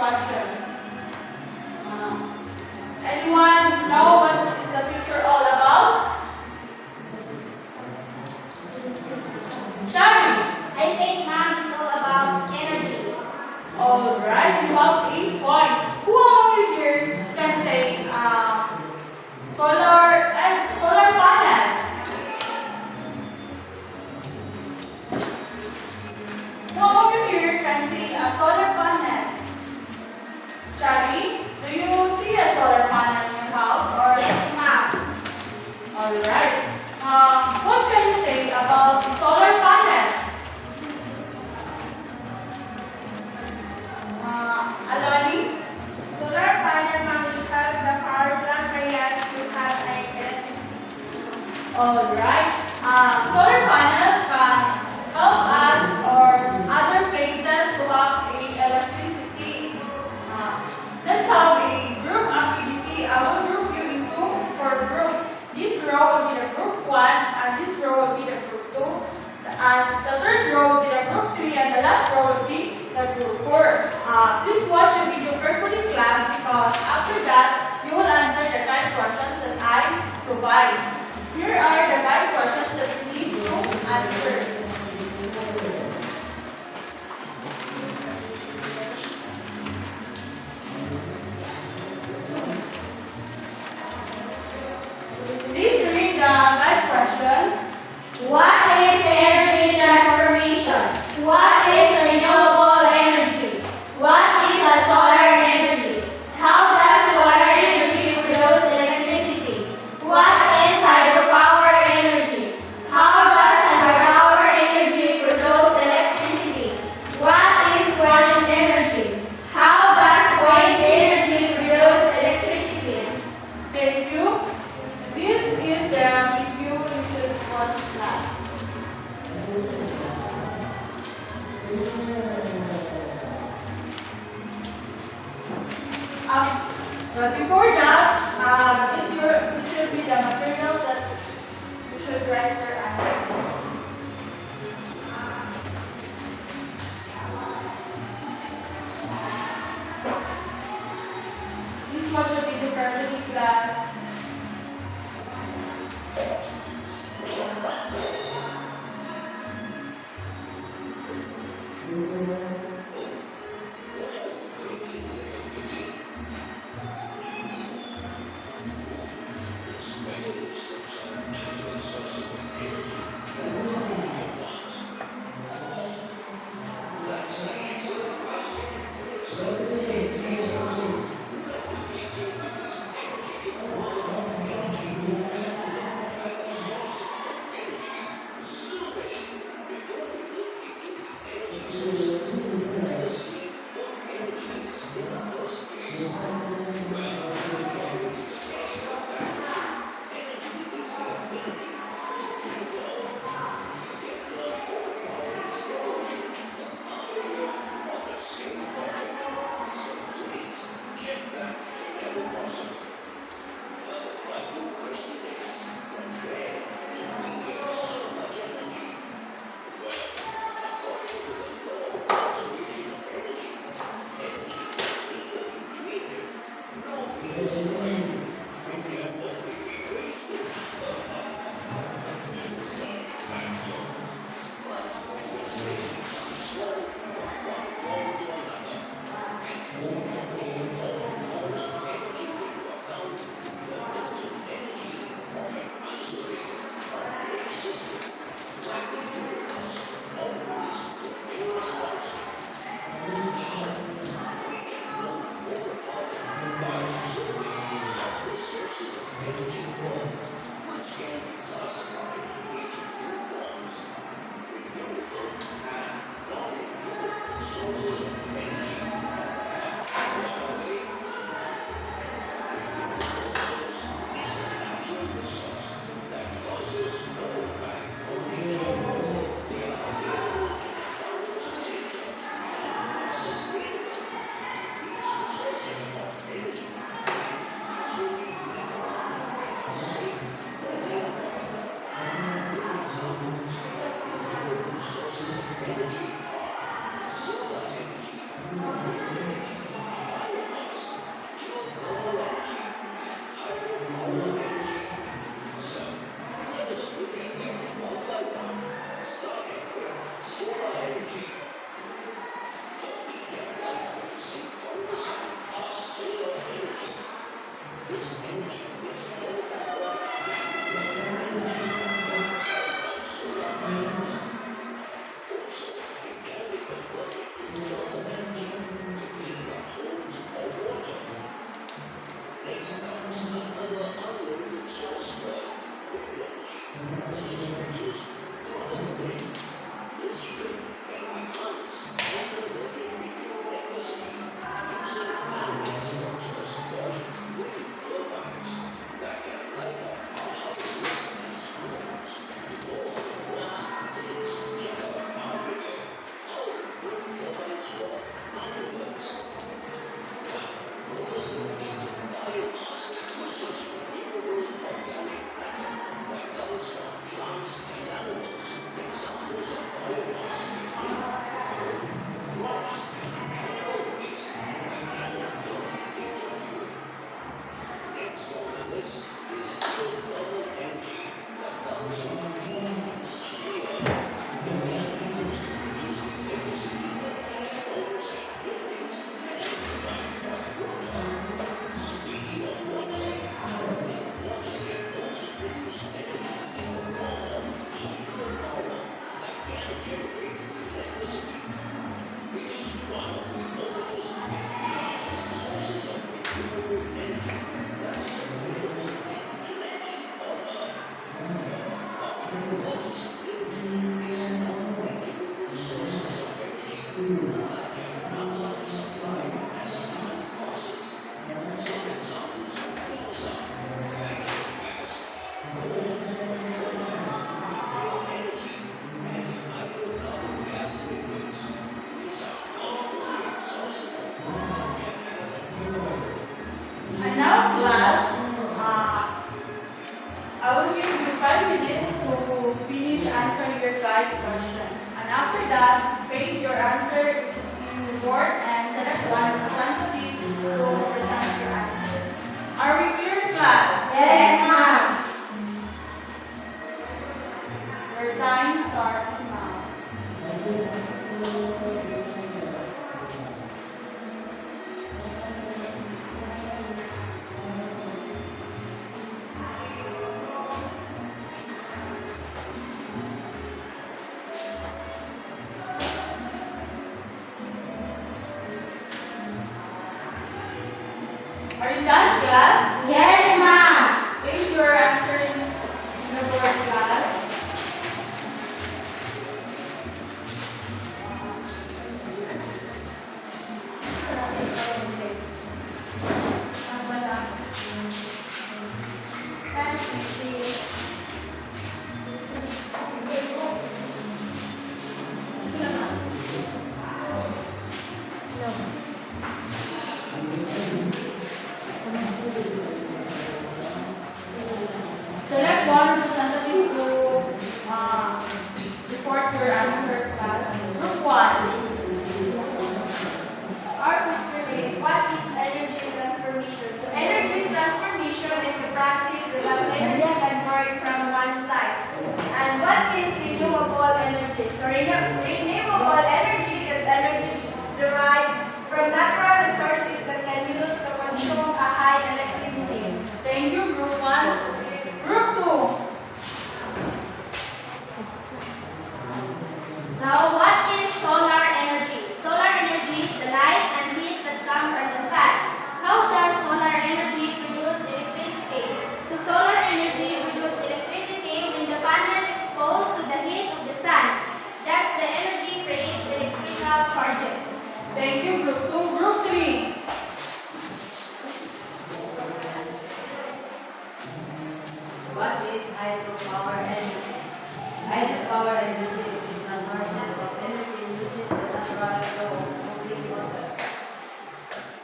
questions. Anyone know what is the picture all about? Shari? I think mom is all about energy. Alright, you have 8 points. Who among you here can say solar panel? Who among you here can see a solar panel? Shari, do you see a solar panel in your house? Or Yes, mom. alright. What can you say about the solar panel? Alani? Solar panel mom is help the power plant areas to have electricity. Alright. Solar panel can help us or other places to have electricity. Let's have a group activity. I will group you into 4 groups. This row will be the group 1 and this row will be the group 2. And the third row will be the group 3 and the last row will be the group 4. Please watch the video carefully, class, because after that, you will answer the type questions that I provide. Here are the 5 questions that you need to answer. Please read the 5 question. What is energy transformation? What is renewable energy? What is a solar energy? How does solar energy produce electricity? What is hydropower energy? How does hydropower energy produce electricity? What is wind energy? How does wind energy produce electricity? Thank you. This is the review you should watch class. But before that, this should be the materials that you should write your answer. Please watch the video carefully, class. Are you done, class? Yes, ma'am. Place your answer in the board, class. Select one representative to report your answer, class. Group 1. Our question is, what is energy transformation? So energy transformation is the practice that energy converted from one type. And what is renewable energy? So renewable energy is energy derived from natural resources that can use to consume a high electricity. Thank you, Group 1. Group 2. So what is solar energy? Solar energy is the light and heat that come from the sun. How does solar energy produce electricity? So solar energy produces electricity when the panel exposed to the heat of the sun. Thus the energy creates electrical charges. Thank you, Group 2. Group 3. What is hydropower energy? Hydropower energy is the sources of energy uses the natural flow of moving water.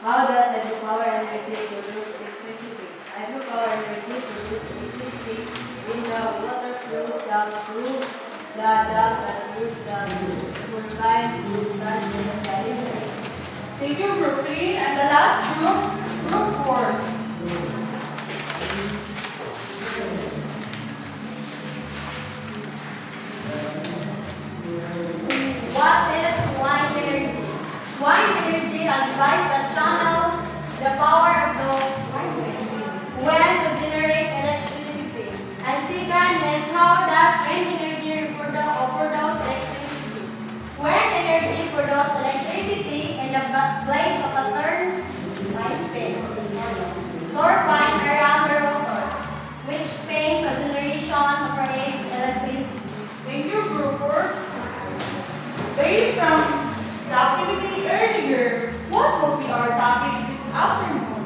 How does hydropower energy produce electricity? Hydropower energy produces electricity when the water flows down through the dam that use the turbine to transmit the electricity. Thank you, Group 3. And the last group, Group 4. What is wind energy? Wind energy advises that channels the power of the wind to generate electricity. And second is how does wind energy produce electricity? Wind energy produces electricity in the blades of a turbine around the rotor, which spins a generation operates electricity. Thank you, Group 4. Based from the activity earlier, what will be our topic this afternoon?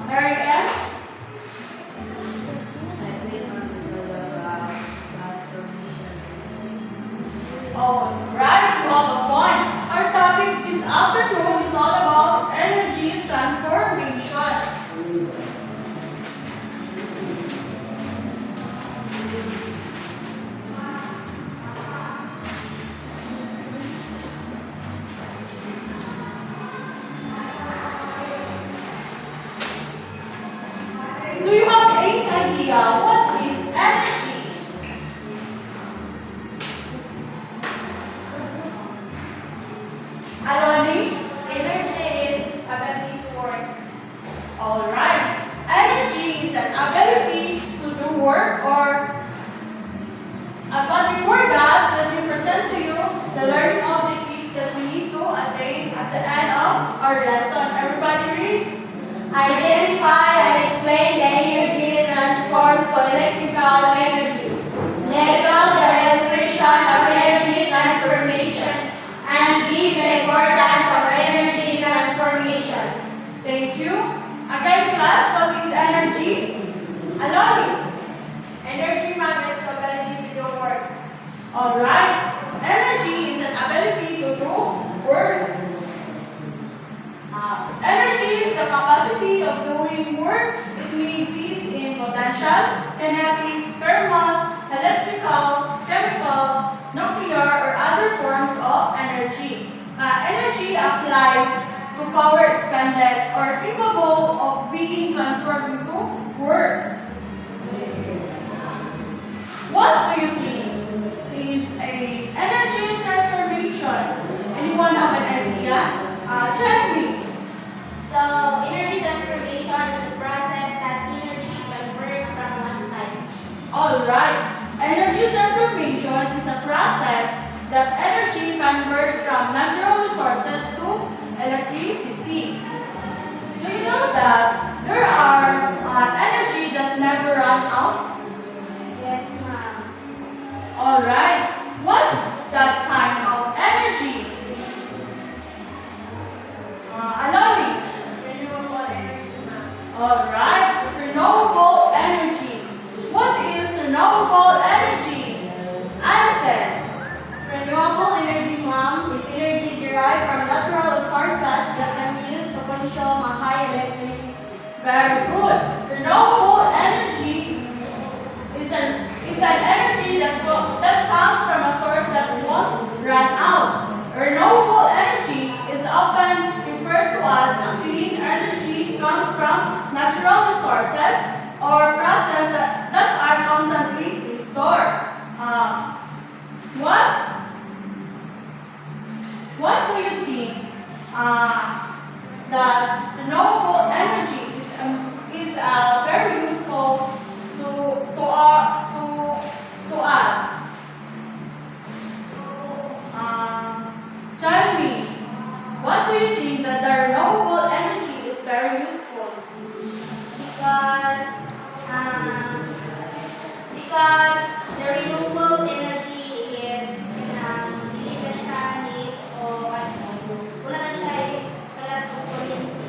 Mary Ann? I think on the solar transformation energy. Alright, you have a point. Our topic this afternoon is all about energy transformation. Do you have any idea what is energy? Aloni? Energy is ability to work. Alright. Energy is an ability to do work but before that, let me present to you the learning objectives that we need to attain at the end of our lesson. Everybody read? Identify and explain the energy transforms to electrical energy. Label the illustration of energy transformation and give the importance of energy transformations. Thank you. Again, class, what is energy? Aloni? Energy is the ability to do work. Alright. Energy is an ability to do work. Energy is the capacity of doing work. It may exist in potential, kinetic, thermal, electrical, chemical, nuclear, or other forms of energy. Energy applies to power expended or capable of being transformed into work. What do you think is a energy transformation? Anyone have an idea? Tell me. So, energy transformation is the process that energy converts from one type. Alright. Energy transformation is a process that energy converts from natural resources to electricity. Very good. Renewable energy is an energy that comes from a source that won't run out. Renewable energy is often referred to as a clean energy, comes from natural resources or processes that are constantly restored. What What do you think that renewable energy is very useful to us? Charlie, what do you think that the renewable energy is very useful? because because the renewable energy is hindi na siya need o wala na siya kalas o kuryente.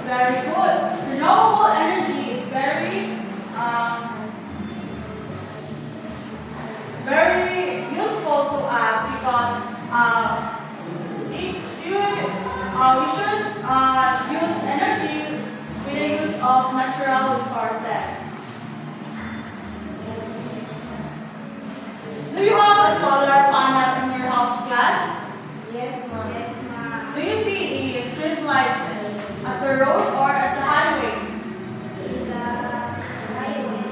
Very good. Renewable energy is very useful to us because we should use energy with the use of natural resources. Do you have a solar panel in your house, class? Yes, ma'am. Yes, ma'am. Do you see street lights at the road or at the highway? Is highway.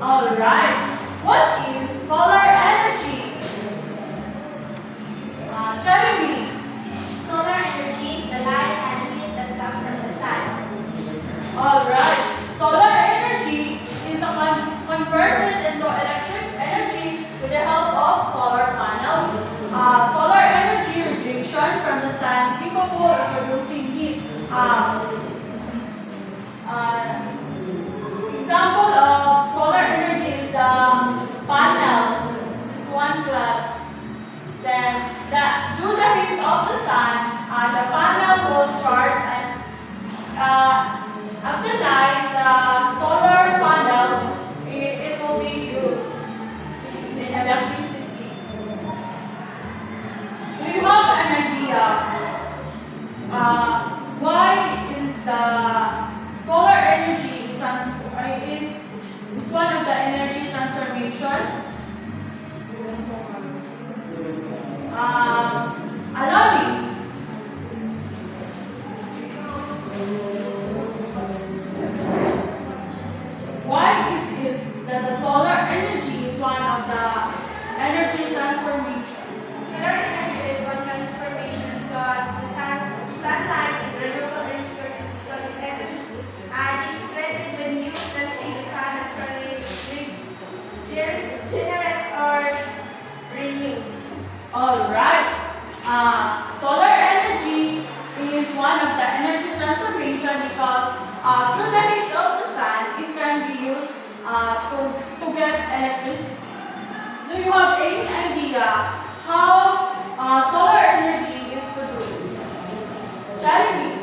All right. What is solar energy? Jeremy. Solar energy is the light and heat that come from the sun. All right. Solar energy is converted into electric energy with the help of solar panels. Solar energy radiation from the sun capable of producing heat. Example of solar energy is the panel. This one class. Then through the heat of the sun, the panel will charge and at the night, the solar panel, it will be used in electricity. Do you have an idea why is the solar energy is one of the energy transformation? Allow me. Why is it that the solar energy is one of the energy transformation? Solar energy is one transformation because sunlight is renewable energy sources because it has energy. And it created the new testing the sun naturally generates or renews. All right. Solar energy is one of the energy transformation because through the heat of the sun, it can be used to get electricity. Do you have any idea how solar energy is produced? Charlie.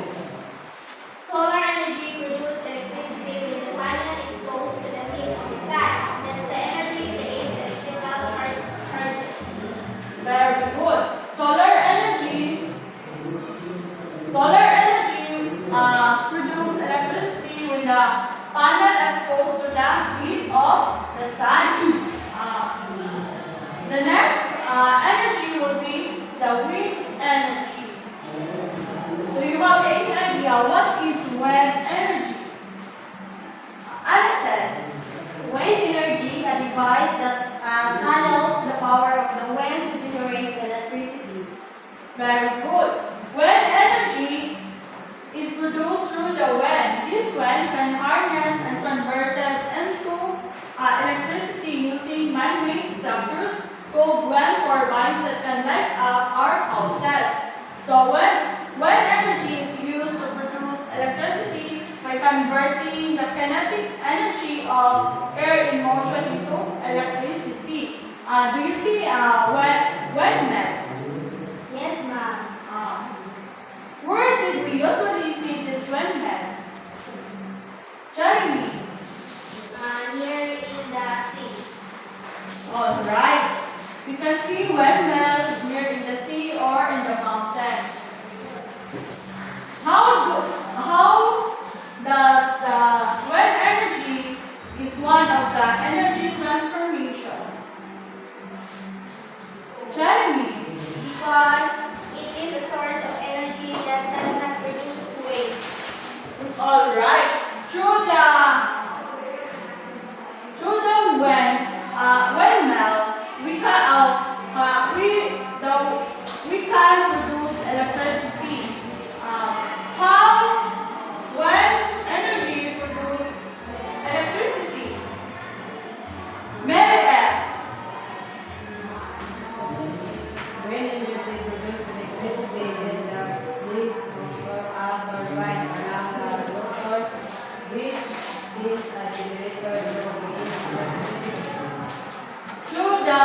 Solar energy produces electricity when the panel is exposed to the heat of the sun. That's the energy creates electrical charges. Very good. Solar energy produce electricity when the panel exposed to the heat of the sun. The next energy will be the wind energy. Do you have any idea what is wind energy? Alison. Wind energy, a device that channels the power of the wind to generate electricity. Very good. Wind energy is produced through the wind. This wind can harness and convert it into electricity using man-made structures called wind turbines that can light up our houses. So when energy is used to produce electricity by converting the kinetic energy of air in motion into electricity. Do you see windmill? Yes, ma'am. Where did we usually see this windmill? Jeremy. Near in the sea. All right. You can see windmill near in the sea or in the mountain. How the All right. Through the windmill, we can produce electricity. How when energy produce electricity? Mary Ann. When energy produces electricity in the blades of a turbine around the rotor, which spins a generator to produce electricity. Through the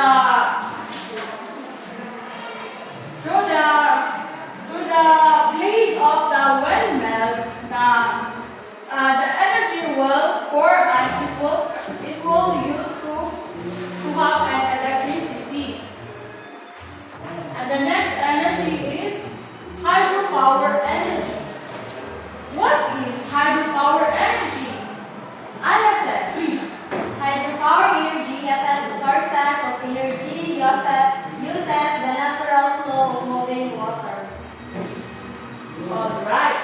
blade of the windmill, the energy will pour and it will use to have an electricity. And the next energy is hydropower energy. What is hydropower energy? Anna said. Hydropower energy affects the sources of energy uses the natural flow of moving water. Alright.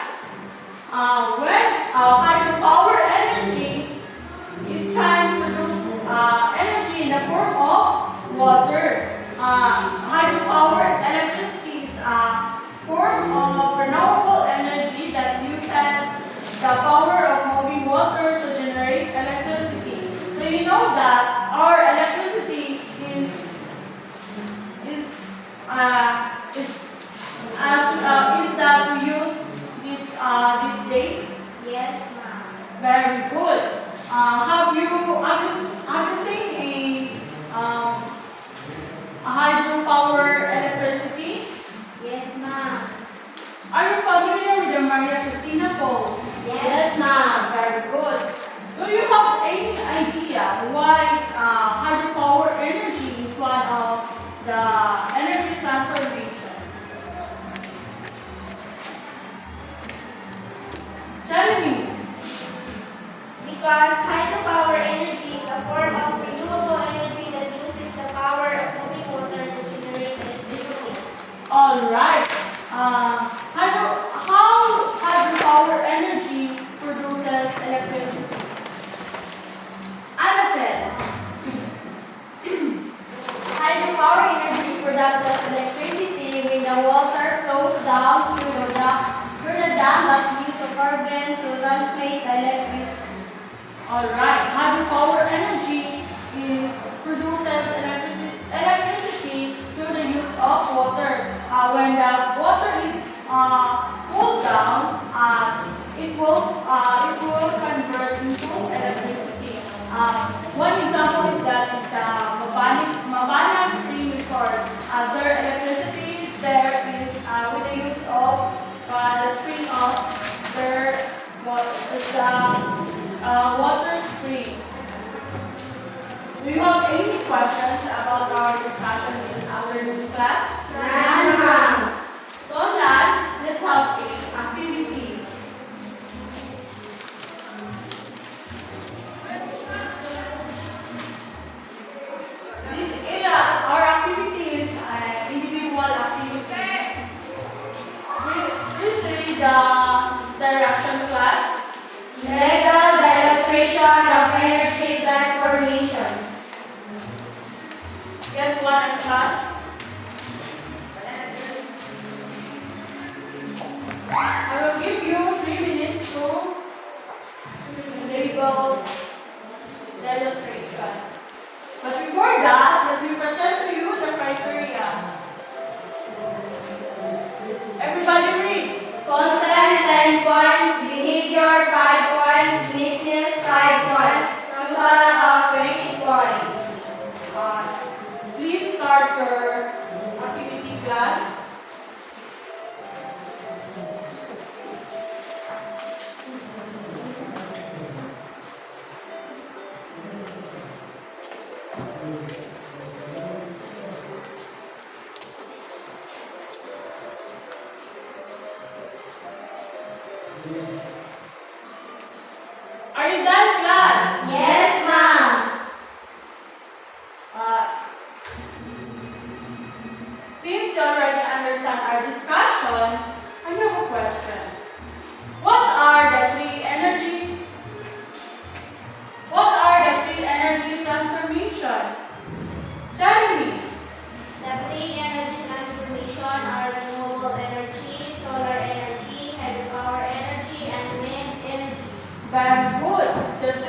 When hydropower energy, it can produce energy in the form of water. Hydropower electricity is a form of renewable energy that uses the power of moving water to generate electricity. So you know that our electricity is that we use these days. Yes, ma'am. Very good. Have you seen a hydropower electricity? Yes, ma'am. Are you familiar with the Maria Cristina pose? Yes, ma'am. Very good. Do you have any idea why hydropower energy is one of the energy transformation? Tell me. Because hydropower energy is a form of renewable energy that uses the power of moving water to generate electricity. All right. How hydropower energy produces electricity? Anna said. Hydropower energy produces electricity when the water flows down through the dam but use a turbine to transmit the electricity. All right. Hydropower energy produces electricity through the use of water. When the water is cooled down, it will convert into electricity. One example is that is the Mabana Spring Resort. Their electricity there is with the use of the spring of their water spring. Do you have any questions about our discussion in afternoon class? None, ma'am. So now, let's have a activity. Our activity is an individual activity. Please read the direction class. Legal demonstration of energy transformation. Get one in class. I will give you 3 minutes to label the illustration. But before that, let me present to you the criteria. Everybody read. Content 10 points, behavior 5 points, neatness 5 points, total of 20 points. Please start your activity class. Are you done, class? Yes, ma'am. Since you already understand our discussion, I have questions. What are the 3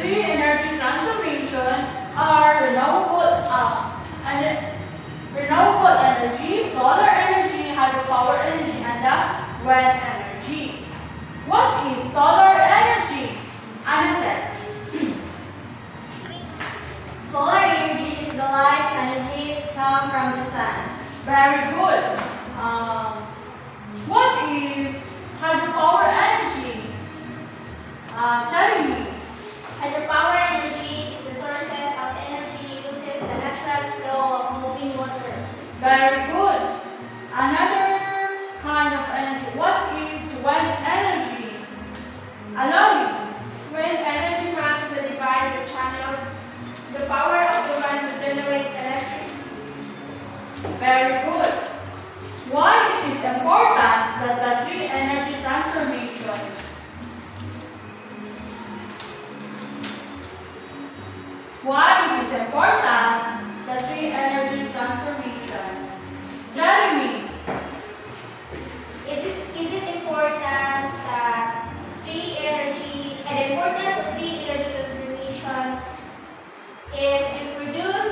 three energy transformation are renewable energy, solar energy, hydropower energy, and the wind energy. What is solar energy? Understand? Solar energy is the light and heat come from the sun. Very good. What is hydropower energy? Tell me. Hydropower energy is the sources of energy uses the natural flow of moving water. Very good. Another kind of energy. What is wind energy? Allow me. Wind energy map is a device that channels the power of the wind to generate electricity. Very good. Why it is important that the three energy transformation? Why it is important the three energy transformation? Jeremy. Is it important that the importance of free energy transformation is to produce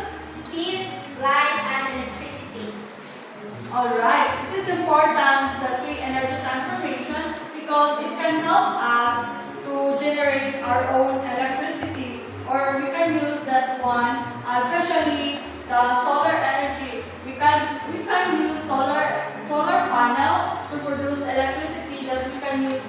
heat, light, and electricity? Alright, it is important the three energy transformation because it can help us to generate our own electricity, or we can use that one, especially the solar energy. We can use solar panel to produce electricity that we can use